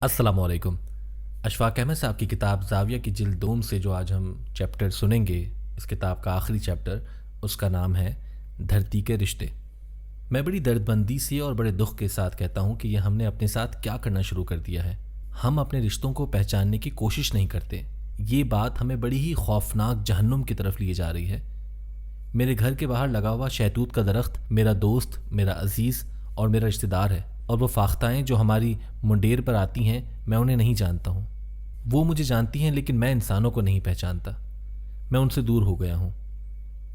अस्सलामुअलैकुम। अशफाक अहमद साहब की किताब ज़ाविया की जिल्द दोम से जो आज हम चैप्टर सुनेंगे, इस किताब का आखिरी चैप्टर, उसका नाम है धरती के रिश्ते। मैं बड़ी दर्दमंदी से और बड़े दुख के साथ कहता हूँ कि यह हमने अपने साथ क्या करना शुरू कर दिया है। हम अपने रिश्तों को पहचानने की कोशिश नहीं करते। ये बात हमें बड़ी ही खौफनाक जहन्नुम की तरफ लिए जा रही है। मेरे घर के बाहर लगा हुआ शहतूत का दरख्त मेरा दोस्त, मेरा अजीज़ और मेरा रिश्तेदार है, और वो फाख्ताएँ जो हमारी मुंडेर पर आती हैं, मैं उन्हें नहीं जानता हूँ। वो मुझे जानती हैं, लेकिन मैं इंसानों को नहीं पहचानता। मैं उनसे दूर हो गया हूँ।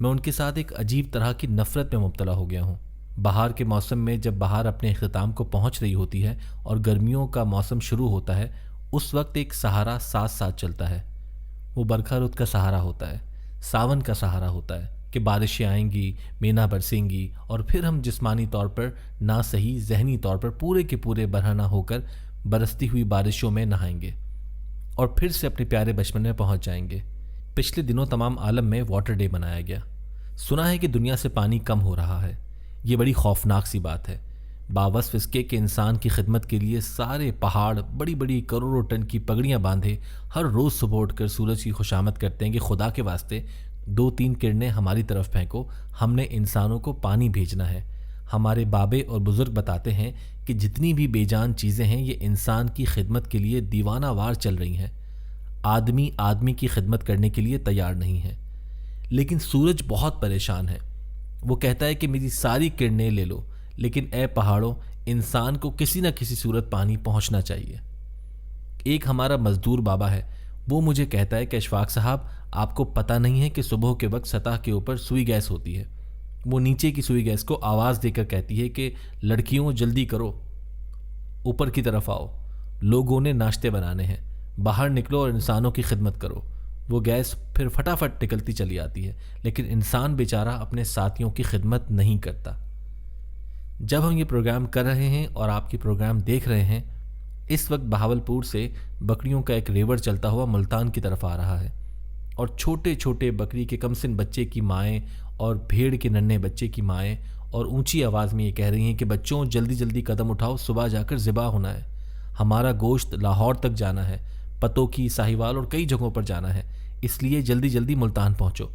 मैं उनके साथ एक अजीब तरह की नफ़रत में मुब्तला हो गया हूँ। बहार के मौसम में जब बहार अपने अख्ताम को पहुँच रही होती है और गर्मियों का मौसम शुरू होता है, उस वक्त एक सहारा साथ साथ चलता है। वो बरखा रुत का सहारा होता है, सावन का सहारा होता है कि बारिशें आएंगी, मेना बरसेंगी, और फिर हम जिस्मानी तौर पर ना सही जहनी तौर पर पूरे के पूरे बरहना होकर बरसती हुई बारिशों में नहाएंगे और फिर से अपने प्यारे बचपन में पहुंच जाएंगे। पिछले दिनों तमाम आलम में वाटर डे मनाया गया। सुना है कि दुनिया से पानी कम हो रहा है। ये बड़ी खौफनाक सी बात है। बावस्फ इसके कि इंसान की खिदमत के लिए सारे पहाड़ बड़ी बड़ी करोड़ों टन की पगड़ियाँ बांधे हर रोज़ सुबह उठकर सूरज की खुशामद करते हैं कि खुदा के वास्ते 2-3 किरणें हमारी तरफ फेंको, हमने इंसानों को पानी भेजना है। हमारे बाबे और बुज़ुर्ग बताते हैं कि जितनी भी बेजान चीज़ें हैं, ये इंसान की खिदमत के लिए दीवाना वार चल रही हैं। आदमी आदमी की खिदमत करने के लिए तैयार नहीं है। लेकिन सूरज बहुत परेशान है। वो कहता है कि मेरी सारी किरणें ले लो, लेकिन ए पहाड़ों, इंसान को किसी न किसी सूरत पानी पहुंचना चाहिए। एक हमारा मजदूर बाबा है, वो मुझे कहता है कि अशफाक साहब, आपको पता नहीं है कि सुबह के वक्त सतह के ऊपर सुई गैस होती है। वो नीचे की सुई गैस को आवाज़ देकर कहती है कि लड़कियों जल्दी करो, ऊपर की तरफ आओ, लोगों ने नाश्ते बनाने हैं, बाहर निकलो और इंसानों की खिदमत करो। वो गैस फिर फटाफट निकलती चली आती है, लेकिन इंसान बेचारा अपने साथियों की खिदमत नहीं करता। जब हम ये प्रोग्राम कर रहे हैं और आपके प्रोग्राम देख रहे हैं, इस वक्त बहावलपुर से बकरियों का एक रेवड़ चलता हुआ मुल्तान की तरफ आ रहा है, और छोटे छोटे बकरी के कमसिन बच्चे की माएँ और भेड़ के नन्हे बच्चे की माएँ और ऊंची आवाज़ में ये कह रही हैं कि बच्चों जल्दी जल्दी कदम उठाओ, सुबह जाकर ज़िबा होना है, हमारा गोश्त लाहौर तक जाना है, पतों की, साहिवाल और कई जगहों पर जाना है, इसलिए जल्दी जल्दी मुल्तान पहुँचो।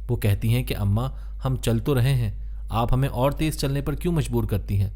वो कहती हैं कि अम्मा, हम चल तो रहे हैं, आप हमें और तेज़ चलने पर क्यों मजबूर करती हैं?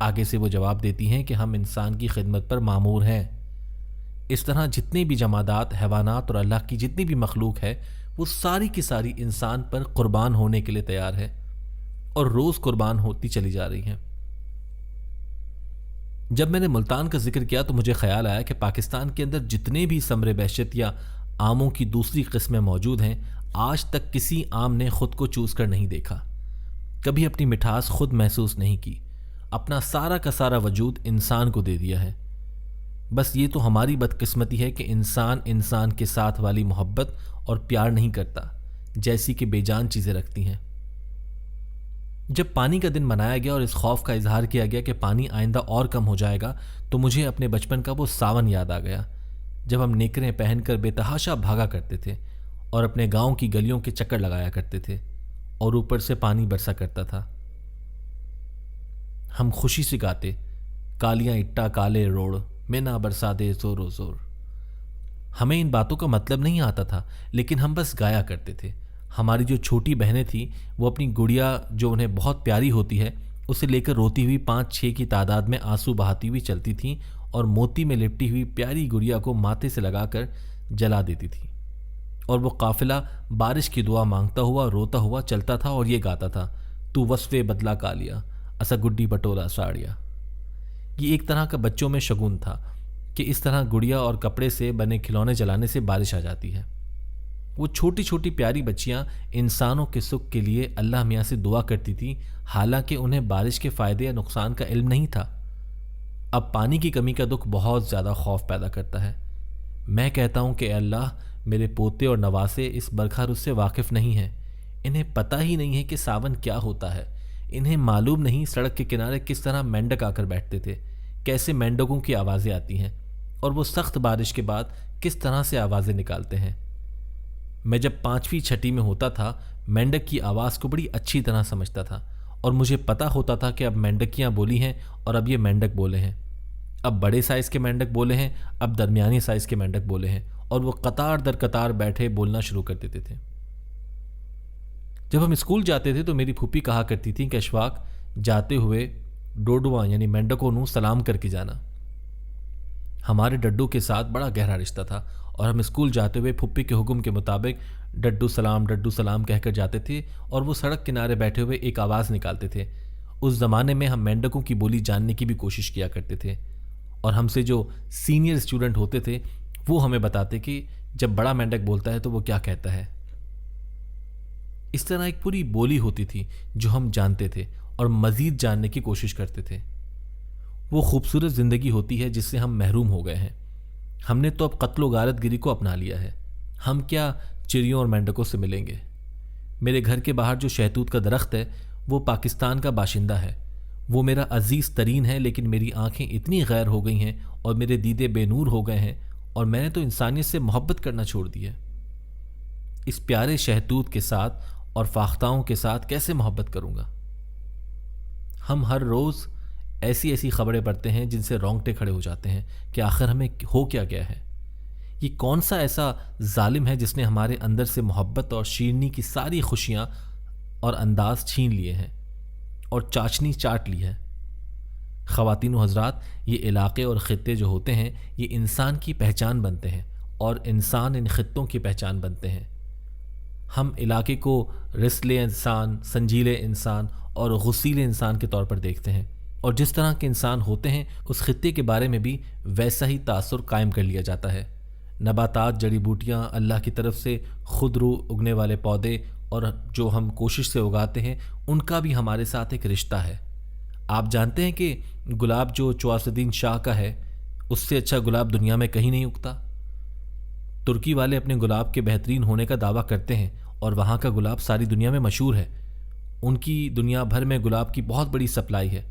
आगे से वो जवाब देती हैं कि हम इंसान की खिदमत पर मामूर हैं। इस तरह जितने भी जमादात, हैवानात और अल्लाह की जितनी भी मखलूक है, वो सारी की सारी इंसान पर कुर्बान होने के लिए तैयार है और रोज़ कुर्बान होती चली जा रही हैं। जब मैंने मुल्तान का जिक्र किया तो मुझे ख्याल आया कि पाकिस्तान के अंदर जितने भी समरे बहशत या आमों की दूसरी किस्में मौजूद हैं, आज तक किसी आम ने खुद को चूस कर नहीं देखा, कभी अपनी मिठास खुद महसूस नहीं की, अपना सारा का सारा वजूद इंसान को दे दिया है। बस ये तो हमारी बदकिस्मती है कि इंसान इंसान के साथ वाली मोहब्बत और प्यार नहीं करता, जैसी कि बेजान चीज़ें रखती हैं। जब पानी का दिन मनाया गया और इस खौफ का इजहार किया गया कि पानी आइंदा और कम हो जाएगा, तो मुझे अपने बचपन का वो सावन याद आ गया, जब हम नेकरें पहनकर बेतहाशा भागा करते थे और अपने गांव की गलियों के चक्कर लगाया करते थे और ऊपर से पानी बरसा करता था। हम खुशी से गाते, कालियां इट्टा काले रोड में ना बरसा दे जोरो जोर। हमें इन बातों का मतलब नहीं आता था, लेकिन हम बस गाया करते थे। हमारी जो छोटी बहनें थीं, वो अपनी गुड़िया जो उन्हें बहुत प्यारी होती है, उसे लेकर रोती हुई 5-6 की तादाद में आंसू बहाती हुई चलती थीं और मोती में लिपटी हुई प्यारी गुड़िया को माथे से लगाकर जला देती थी। और वो काफिला बारिश की दुआ मांगता हुआ रोता हुआ चलता था और ये गाता था, तू वस्फे बदला कालिया, असा गुड्डी बटोला साड़िया। ये एक तरह का बच्चों में शगुन था कि इस तरह गुड़िया और कपड़े से बने खिलौने जलाने से बारिश आ जाती है। वो छोटी छोटी प्यारी बच्चियां इंसानों के सुख के लिए अल्लाह मियाँ से दुआ करती थी, हालांकि उन्हें बारिश के फ़ायदे या नुकसान का इल्म नहीं था। अब पानी की कमी का दुख बहुत ज़्यादा खौफ पैदा करता है। मैं कहता हूँ कि अल्लाह, मेरे पोते और नवासे इस बरखा रुत से वाकिफ़ नहीं हैं। इन्हें पता ही नहीं है कि सावन क्या होता है। इन्हें मालूम नहीं सड़क के किनारे किस तरह मेंढक आकर बैठते थे, कैसे मेंढकों की आवाज़ें आती हैं और वो सख्त बारिश के बाद किस तरह से आवाज़ें निकालते हैं। मैं जब 5वीं छठी में होता था, मेंढक की आवाज़ को बड़ी अच्छी तरह समझता था और मुझे पता होता था कि अब मेंढकियाँ बोली हैं और अब ये मेंढक बोले हैं। अब बड़े साइज़ के मेंढक बोले हैं, अब दरमियानी साइज़ के मेंढक बोले हैं, और वो कतार दर कतार बैठे बोलना शुरू कर देते थे। जब हम स्कूल जाते थे तो मेरी फूफी कहा करती थी कि अशफाक, जाते हुए डोडुआ यानी मेंढकों नू सलाम करके जाना। हमारे डड्डू के साथ बड़ा गहरा रिश्ता था और हम स्कूल जाते हुए फुप्पी के हुक्म के मुताबिक डड्डू सलाम कहकर जाते थे और वो सड़क किनारे बैठे हुए एक आवाज़ निकालते थे। उस ज़माने में हम मेंढकों की बोली जानने की भी कोशिश किया करते थे और हमसे जो सीनियर स्टूडेंट होते थे वो हमें बताते कि जब बड़ा मेंढक बोलता है तो वो क्या कहता है। इस तरह एक पूरी बोली होती थी जो हम जानते थे और मज़ीद जानने की कोशिश करते थे। वो खूबसूरत ज़िंदगी होती है जिससे हम महरूम हो गए हैं। हमने तो अब कत्लो गारतगिरी को अपना लिया है। हम क्या चिड़ियों और मेंढकों से मिलेंगे। मेरे घर के बाहर जो शहतूत का दरख्त है वो पाकिस्तान का बाशिंदा है। वो मेरा अजीज़ तरीन है, लेकिन मेरी आंखें इतनी गैर हो गई हैं और मेरे दीदे बेनूर हो गए हैं और मैंने तो इंसानियत से मोहब्बत करना छोड़ दी है। इस प्यारे शहतूत के साथ और फाख्ताओं के साथ कैसे मोहब्बत करूँगा। हम हर रोज़ ऐसी ऐसी खबरें पढ़ते हैं जिनसे रोंगटे खड़े हो जाते हैं कि आखिर हमें हो क्या गया है। ये कौन सा ऐसा जालिम है जिसने हमारे अंदर से मोहब्बत और शीरनी की सारी खुशियाँ और अंदाज छीन लिए हैं और चाशनी चाट ली है। ख़वातीन व हज़रात, ये इलाक़े और ख़ित्ते जो होते हैं ये इंसान की पहचान बनते हैं और इंसान इन ख़ित्तों की पहचान बनते हैं। हम इलाक़े को रिसले इंसान, संजीले इंसान और गुस्सीले इंसान के तौर पर देखते हैं और जिस तरह के इंसान होते हैं उस ख़ित्ते के बारे में भी वैसा ही तासुर कायम कर लिया जाता है। नबातात, जड़ी बूटियाँ, अल्लाह की तरफ से खुद रू उगने वाले पौधे और जो हम कोशिश से उगाते हैं उनका भी हमारे साथ एक रिश्ता है। आप जानते हैं कि गुलाब जो चौसुद्दीन शाह का है उससे अच्छा गुलाब दुनिया में कहीं नहीं उगता। तुर्की वाले अपने गुलाब के बेहतरीन होने का दावा करते हैं और वहाँ का गुलाब सारी दुनिया में मशहूर है। उनकी दुनिया भर में गुलाब की बहुत बड़ी सप्लाई है।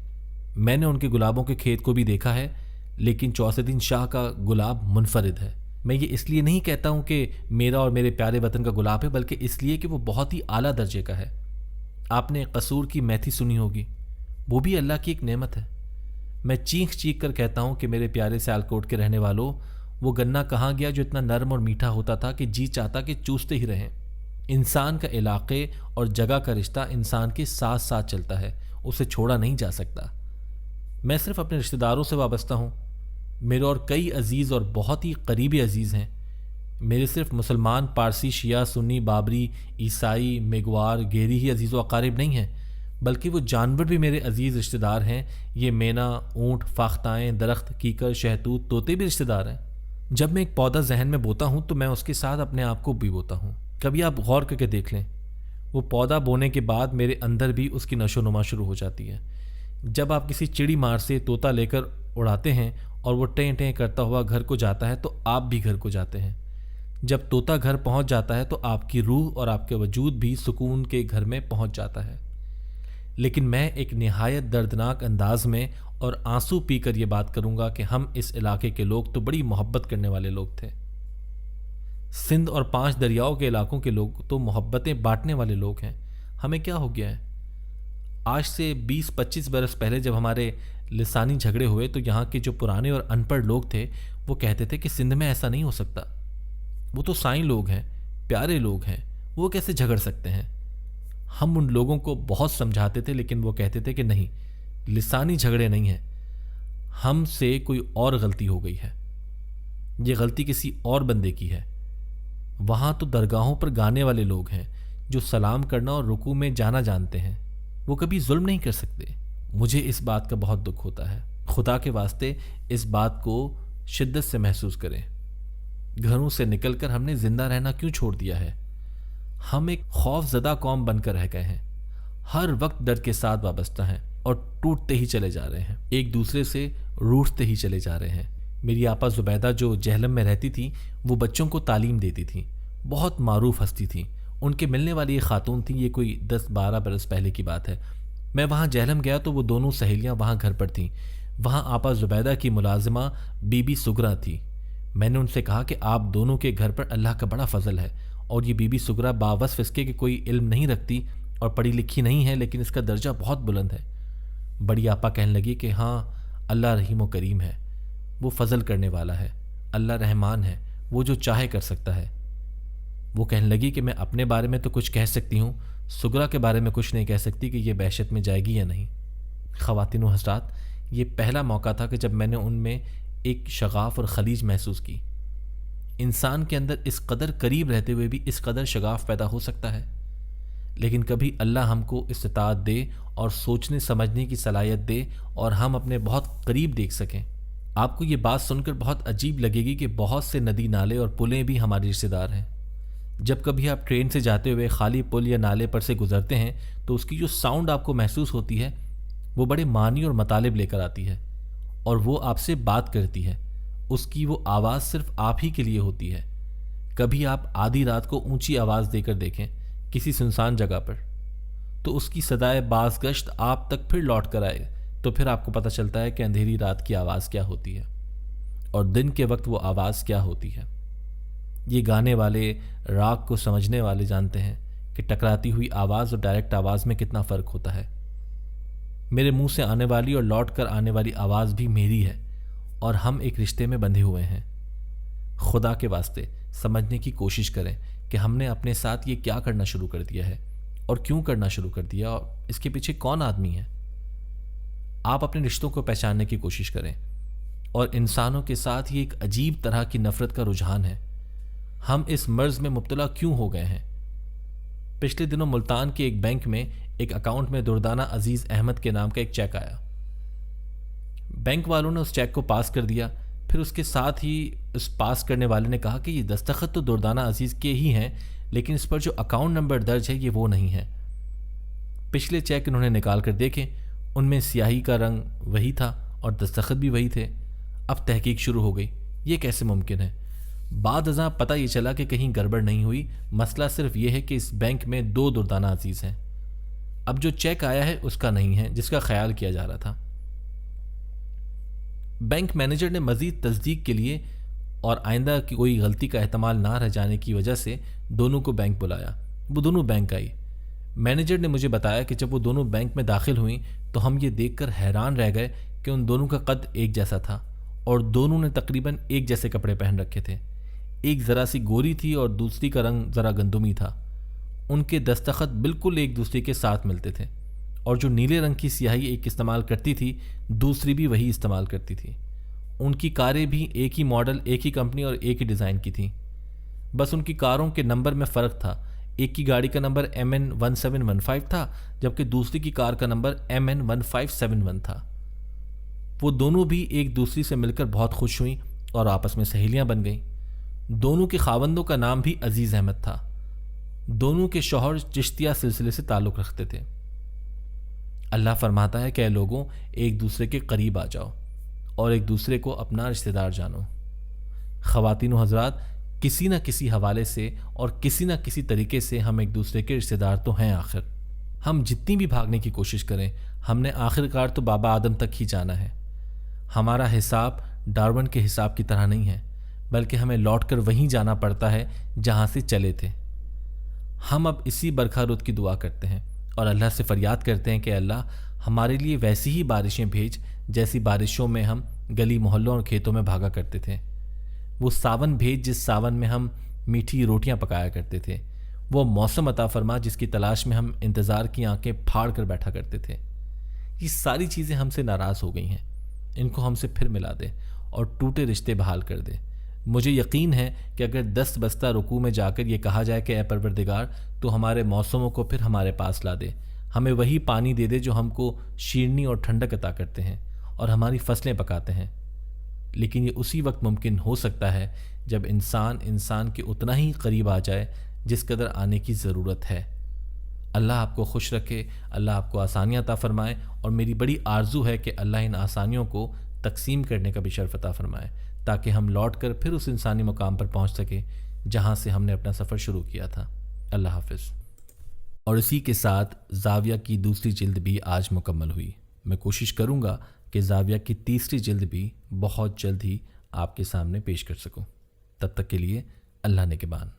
मैंने उनके गुलाबों के खेत को भी देखा है, लेकिन चौसुद्दीन शाह का गुलाब मुनफरिद है। मैं ये इसलिए नहीं कहता हूँ कि मेरा और मेरे प्यारे वतन का गुलाब है, बल्कि इसलिए कि वो बहुत ही आला दर्जे का है। आपने कसूर की मेथी सुनी होगी, वो भी अल्लाह की एक नेमत है। मैं चीख चीख कर कहता हूँ कि मेरे प्यारे सियालकोट के रहने वालों, वो गन्ना कहाँ गया जो इतना नरम और मीठा होता था कि जी चाहता कि चूसते ही रहें। इंसान का इलाके और जगह का रिश्ता इंसान के साथ साथ चलता है, उसे छोड़ा नहीं जा सकता। मैं सिर्फ अपने रिश्तेदारों से वाबस्ता हूँ। मेरे और कई अजीज़ और बहुत ही करीबी अजीज़ हैं। मेरे सिर्फ मुसलमान, पारसी, शिया, सुन्नी, बाबरी, ईसाई, मेघवार, गेरी ही अजीज़ व अकारिब नहीं हैं, बल्कि वो जानवर भी मेरे अजीज़ रिश्तेदार हैं। ये मेना, ऊँट, फाख्ताएँ, दरख्त, कीकर, शहतूत, तोते भी रिश्तेदार हैं। जब मैं एक पौधा जहन में बोता हूँ तो मैं उसके साथ अपने आप को भी बोता हूँ। कभी आप गौर करके देख लें, वो पौधा बोने के बाद मेरे अंदर भी उसकी नशोनुमा शुरू हो जाती है। जब आप किसी चिड़ी मार से तोता लेकर उड़ाते हैं और वो टें टें करता हुआ घर को जाता है तो आप भी घर को जाते हैं। जब तोता घर पहुंच जाता है तो आपकी रूह और आपके वजूद भी सुकून के घर में पहुंच जाता है। लेकिन मैं एक निहायत दर्दनाक अंदाज में और आंसू पीकर ये बात करूंगा कि हम इस इलाके के लोग तो बड़ी मोहब्बत करने वाले लोग थे। सिंध और 5 दरियाओं के इलाकों के लोग तो मोहब्बतें बांटने वाले लोग हैं। हमें क्या हो गया है? आज से 20-25 बरस पहले जब हमारे लिसानी झगड़े हुए तो यहाँ के जो पुराने और अनपढ़ लोग थे वो कहते थे कि सिंध में ऐसा नहीं हो सकता, वो तो साईं लोग हैं, प्यारे लोग हैं, वो कैसे झगड़ सकते हैं। हम उन लोगों को बहुत समझाते थे, लेकिन वो कहते थे कि नहीं, लिसानी झगड़े नहीं हैं, हमसे कोई और गलती हो गई है, ये गलती किसी और बंदे की है। वहाँ तो दरगाहों पर गाने वाले लोग हैं जो सलाम करना और रुकू में जाना जानते हैं, वो कभी जुल्म नहीं कर सकते। मुझे इस बात का बहुत दुख होता है। खुदा के वास्ते इस बात को शिद्दत से महसूस करें। घरों से निकलकर हमने जिंदा रहना क्यों छोड़ दिया है? हम एक खौफजदा कौम बनकर रह गए हैं, हर वक्त डर के साथ वाबस्ता हैं और टूटते ही चले जा रहे हैं, एक दूसरे से रूठते ही चले जा रहे हैं। मेरी आपा जुबैदा जो जहलम में रहती थी वो बच्चों को तालीम देती थी, बहुत मारूफ हस्ती थी। उनके मिलने वाली एक खातून थी, ये कोई 10-12 बरस पहले की बात है। मैं वहाँ जहलम गया तो वो दोनों सहेलियाँ वहाँ घर पर थीं। वहाँ आपा जुबैदा की मुलाजिमा बीबी सुगरा थी। मैंने उनसे कहा कि आप दोनों के घर पर अल्लाह का बड़ा फजल है और ये बीबी सुगरा बावस फिसके कि कोई इल्म नहीं रखती और पढ़ी लिखी नहीं है, लेकिन इसका दर्जा बहुत बुलंद है। बड़ी आपा कहने लगी कि हाँ, अल्लाह रहीम व करीम है, वो फजल करने वाला है, अल्लाह रहमान है, वो जो चाहे कर सकता है। वो कहने लगी कि मैं अपने बारे में तो कुछ कह सकती हूँ, सुगरा के बारे में कुछ नहीं कह सकती कि ये बहशत में जाएगी या नहीं। ख़वातीन व हज़रात, ये पहला मौका था कि जब मैंने उनमें एक शगाफ और खलीज महसूस की। इंसान के अंदर इस कदर करीब रहते हुए भी इस कदर शगाफ पैदा हो सकता है। लेकिन कभी अल्लाह हमको इस्तिताअत दे और सोचने समझने की सलाहियत दे और हम अपने बहुत करीब देख सकें। आपको ये बात सुनकर बहुत अजीब लगेगी कि बहुत से नदी नाले और पुलें भी हमारे रिश्तेदार हैं। जब कभी आप ट्रेन से जाते हुए खाली पुल या नाले पर से गुजरते हैं तो उसकी जो साउंड आपको महसूस होती है वो बड़े मानी और मतालिब लेकर आती है और वो आपसे बात करती है। उसकी वो आवाज़ सिर्फ आप ही के लिए होती है। कभी आप आधी रात को ऊंची आवाज़ देकर देखें किसी सुनसान जगह पर, तो उसकी सदाए बाज़गश्त आप तक फिर लौट कर आए, तो फिर आपको पता चलता है कि अंधेरी रात की आवाज़ क्या होती है और दिन के वक्त वो आवाज़ क्या होती है। ये गाने वाले, राग को समझने वाले जानते हैं कि टकराती हुई आवाज़ और डायरेक्ट आवाज़ में कितना फ़र्क होता है। मेरे मुंह से आने वाली और लौट कर आने वाली आवाज़ भी मेरी है और हम एक रिश्ते में बंधे हुए हैं। खुदा के वास्ते समझने की कोशिश करें कि हमने अपने साथ ये क्या करना शुरू कर दिया है और क्यों करना शुरू कर दिया और इसके पीछे कौन आदमी है। आप अपने रिश्तों को पहचानने की कोशिश करें और इंसानों के साथ ये एक अजीब तरह की नफरत का रुझान है। हम इस मर्ज में मुब्तला क्यों हो गए हैं। पिछले दिनों मुल्तान के एक बैंक में एक अकाउंट में दुर्दाना अजीज अहमद के नाम का एक चेक आया। बैंक वालों ने उस चेक को पास कर दिया। फिर उसके साथ ही उस पास करने वाले ने कहा कि ये दस्तखत तो दुर्दाना अजीज के ही हैं, लेकिन इस पर जो अकाउंट नंबर दर्ज है ये वो नहीं है। पिछले चेक इन्होंने निकाल कर देखे, उनमें स्याही का रंग वही था और दस्तखत भी वही थे। अब तहकीक शुरू हो गई, ये कैसे मुमकिन है। बाद अज़ां पता ये चला कि कहीं गड़बड़ नहीं हुई, मसला सिर्फ ये है कि इस बैंक में 2 दुर्दाना अजीज़ हैं। अब जो चेक आया है उसका नहीं है जिसका ख्याल किया जा रहा था। बैंक मैनेजर ने मज़ीद तस्दीक के लिए और आइंदा की कोई गलती का एहतमाल ना रह जाने की वजह से दोनों को बैंक बुलाया। वो दोनों बैंक आई। मैनेजर ने मुझे बताया कि जब वो दोनों बैंक में दाखिल हुई तो हम ये देखकर हैरान रह गए कि उन दोनों का कद एक जैसा था और दोनों ने तकरीबन एक जैसे कपड़े पहन रखे थे। एक ज़रा सी गोरी थी और दूसरी का रंग ज़रा गंदुमी था। उनके दस्तखत बिल्कुल एक दूसरे के साथ मिलते थे और जो नीले रंग की स्याही एक इस्तेमाल करती थी दूसरी भी वही इस्तेमाल करती थी। उनकी कारें भी एक ही मॉडल, एक ही कंपनी और एक ही डिज़ाइन की थी। बस उनकी कारों के नंबर में फ़र्क था। एक की गाड़ी का नंबर MN1715 था जबकि दूसरी की कार का नंबर MN1571 था। वो दोनों भी एक दूसरी से मिलकर बहुत खुश हुई और आपस में सहेलियां बन गईं। दोनों के खावंदों का नाम भी अजीज़ अहमद था। दोनों के शौहर चिश्तिया सिलसिले से ताल्लुक़ रखते थे। अल्लाह फरमाता है कि ऐ लोगों, एक दूसरे के करीब आ जाओ और एक दूसरे को अपना रिश्तेदार जानो। ख़वातीन व हज़रात, किसी न किसी हवाले से और किसी न किसी तरीके से हम एक दूसरे के रिश्तेदार तो हैं। आखिर हम जितनी भी भागने की कोशिश करें, हमने आखिरकार तो बाबा आदम तक ही जाना है। हमारा हिसाब डार्विन के हिसाब की तरह नहीं है, बल्कि हमें लौटकर वहीं जाना पड़ता है जहाँ से चले थे। हम अब इसी बरखा रुत की दुआ करते हैं और अल्लाह से फरियाद करते हैं कि अल्लाह हमारे लिए वैसी ही बारिशें भेज जैसी बारिशों में हम गली मोहल्लों और खेतों में भागा करते थे। वो सावन भेज जिस सावन में हम मीठी रोटियां पकाया करते थे। वो मौसम अता फरमा जिसकी तलाश में हम इंतज़ार की आंखें फाड़ कर बैठा करते थे। ये सारी चीज़ें हमसे नाराज़ हो गई हैं। इनको हमसे फिर मिला दे और टूटे रिश्ते बहाल कर दे। मुझे यकीन है कि अगर 10 बस्ता रुकू में जाकर ये कहा जाए कि ए परवरदिगार, तो हमारे मौसमों को फिर हमारे पास ला दे, हमें वही पानी दे दे जो हमको शीरनी और ठंडक अता करते हैं और हमारी फसलें पकाते हैं। लेकिन ये उसी वक्त मुमकिन हो सकता है जब इंसान के उतना ही करीब आ जाए जिस कदर आने की ज़रूरत है। अल्लाह आपको खुश रखे, अल्लाह आपको आसानियाँ अता फरमाए और मेरी बड़ी आरजू है कि अल्लाह इन आसानियों को तकसीम करने का भी शर्फ अता फरमाए ताकि हम लौट कर फिर उस इंसानी मुकाम पर पहुँच सके जहाँ से हमने अपना सफ़र शुरू किया था। अल्लाह हाफिज़। और इसी के साथ ज़ाविया की दूसरी जिल्द भी आज मुकम्मल हुई। मैं कोशिश करूँगा कि ज़ाविया की तीसरी जिल्द भी बहुत जल्द ही आपके सामने पेश कर सकूँ। तब तक के लिए अल्लाह ने के बान।